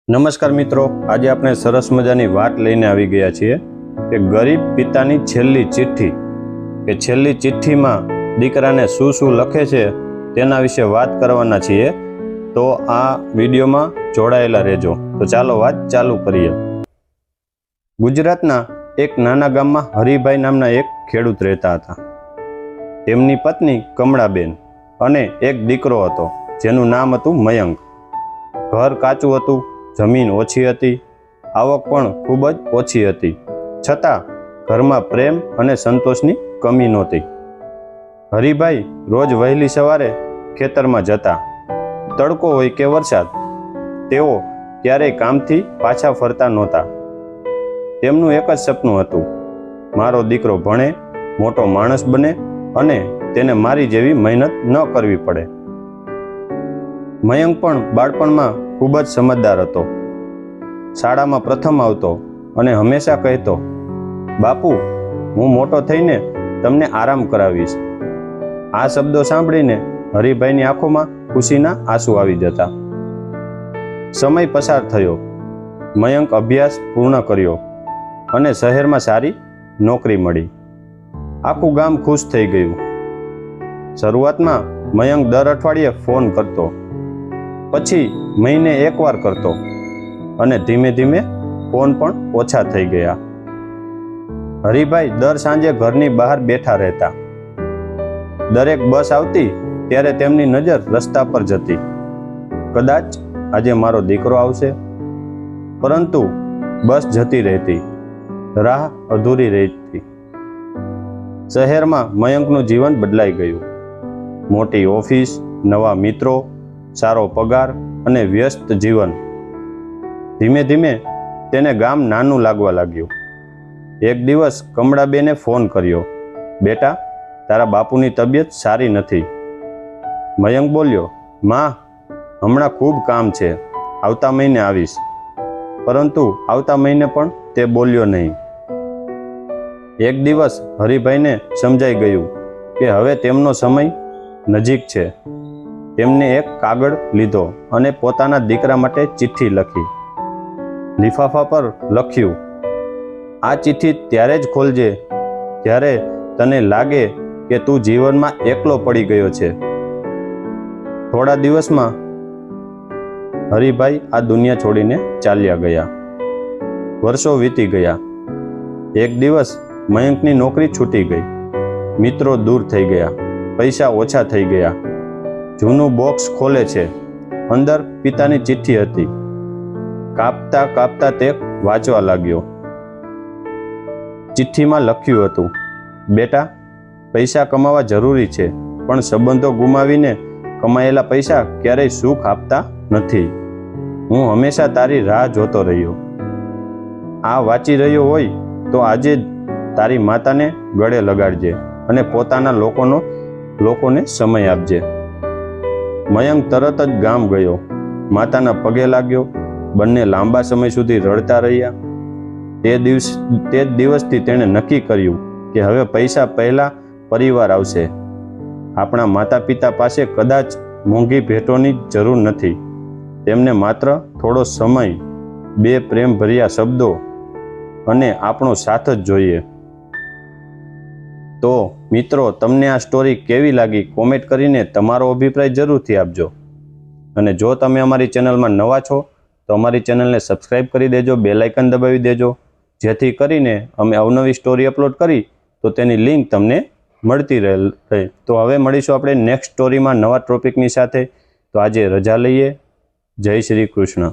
નમસ્કાર મિત્રો, આજે આપણે સરસ મજાની વાત લઈને આવી ગયા છીએ કે ગરીબ પિતાની છેલ્લી ચિઠ્ઠી કે છેલ્લી ચિઠ્ઠીમાં દીકરાને શું શું લખે છે તેના વિશે વાત કરવાના છીએ. તો આ વિડીયોમાં જોડાયેલા રહેજો. તો ચાલો વાત ચાલુ કરીએ. ગુજરાતના એક નાના ગામમાં હરિભાઈ નામના એક ખેડૂત રહેતા હતા. તેમની પત્ની કમળાબેન અને એક દીકરો હતો જેનું નામ હતું મયંક. ઘર કાચું હતું, જમીન ઓછી હતી, આવક પણ ખૂબ જ ઓછી હતી, છતાં ઘરમાં પ્રેમ અને સંતોષની કમી નહોતી. હરિભાઈ રોજ વહેલી સવારે ખેતરમાં જતા. તડકો હોય કે વરસાદ, તેઓ ક્યારેય કામથી પાછા ફરતા નહોતા. તેમનું એક જ સપનું હતું, મારો દીકરો ભણે, મોટો માણસ બને અને તેને મારી જેવી મહેનત ન કરવી પડે. મયંક પણ બાળપણમાં ખૂબ જ સમજદાર હતો. શાળામાં પ્રથમ આવતો અને હંમેશા કહેતો, બાપુ, હું મોટો થઈને તમને આરામ કરાવીશ. આ શબ્દો સાંભળીને હરિભાઈની આંખોમાં ખુશીના આંસુ આવી જતા. સમય પસાર થયો. મયંક અભ્યાસ પૂર્ણ કર્યો અને શહેરમાં સારી નોકરી મળી. આખું ગામ ખુશ થઈ ગયું. શરૂઆતમાં મયંક દર અઠવાડિયે ફોન કરતો, પછી મહિને એકવાર કરતો અને ધીમે ધીમે ફોન પણ ઓછા થઈ ગયા. હરિભાઈ દર સાંજે ઘરની બહાર બેઠા રહેતા. દરેક બસ આવતી ત્યારે તેમની નજર રસ્તા પર જતી. કદાચ આજે મારો દીકરો આવશે, પરંતુ બસ જતી રહેતી, રાહ અધૂરી રહેતી. શહેરમાં મયંકનું જીવન બદલાઈ ગયું. મોટી ઓફિસ, નવા મિત્રો, સારો પગાર અને વ્યસ્ત જીવન. ધીમે ધીમે તેને ગામ નાનું લાગવા લાગ્યું. એક દિવસ કમળાબેને ફોન કર્યો, બેટા, તારા બાપુની તબિયત સારી નથી. મયંક બોલ્યો, માં, હમણાં ખૂબ કામ છે, આવતા મહિને આવીશ. પરંતુ આવતા મહિને પણ તે બોલ્યો નહીં. એક દિવસ હરિભાઈને સમજાઈ ગયું કે હવે તેમનો સમય નજીક છે. તેમને એક કાગળ લીધો અને પોતાના દીકરા માટે ચિઠ્ઠી લખી. લિફાફા પર લખ્યું, આ ચિઠ્ઠી ત્યારે જ ખોલજે જ્યારે તને લાગે કે તું જીવનમાં એકલો પડી ગયો છે. થોડા દિવસમાં હરિભાઈ આ દુનિયા છોડીને ચાલ્યા ગયા. વર્ષો વીતી ગયા. એક દિવસ મયંકની નોકરી છૂટી ગઈ. મિત્રો દૂર થઈ ગયા, પૈસા ઓછા થઈ ગયા. જૂનું બોક્સ ખોલે છે. અંદર પિતાની ચિઠ્ઠી હતી. કાપતા કાપતા તે વાંચવા લાગ્યો. ચિઠ્ઠીમાં લખ્યું હતું, બેટા, પૈસા કમાવા જરૂરી છે, પણ સંબંધો ગુમાવીને કમાયેલા પૈસા ક્યારેય સુખ આપતા નથી. હું હંમેશા તારી રાહ જોતો રહ્યો. આ વાંચી રહ્યો હોય તો આજે જ તારી માતાને ગળે લગાડજે અને પોતાના લોકોને સમય આપજે. મયંક તરત જ ગામ ગયો. માતાના પગે લાગ્યો. બંને લાંબા સમય સુધી રડતા રહ્યા. તે જ દિવસથી તેણે નક્કી કર્યું કે હવે પૈસા પહેલા પરિવાર આવશે. આપણા માતા પિતા પાસે કદાચ મોંઘી ભેટોની જરૂર નથી. તેમને માત્ર થોડો સમય, બે પ્રેમભર્યા શબ્દો અને આપણો સાથ જ જોઈએ. તો મિત્રો, તમને આ સ્ટોરી કેવી લાગી કોમેન્ટ કરીને તમારો અભિપ્રાય જરૂરથી આપજો. અને જો તમે અમારી ચેનલમાં નવા છો તો અમારી ચેનલને સબસ્ક્રાઈબ કરી દેજો, બેલ આઇકન દબાવી દેજો, જેથી કરીને અમે અવનવી સ્ટોરી અપલોડ કરી તો તેની લિંક તમને મળતી રહે. તો હવે મળીશું આપણે નેક્સ્ટ સ્ટોરીમાં નવા ટોપિકની સાથે. તો આજે રજા લઈએ. જય શ્રી કૃષ્ણ.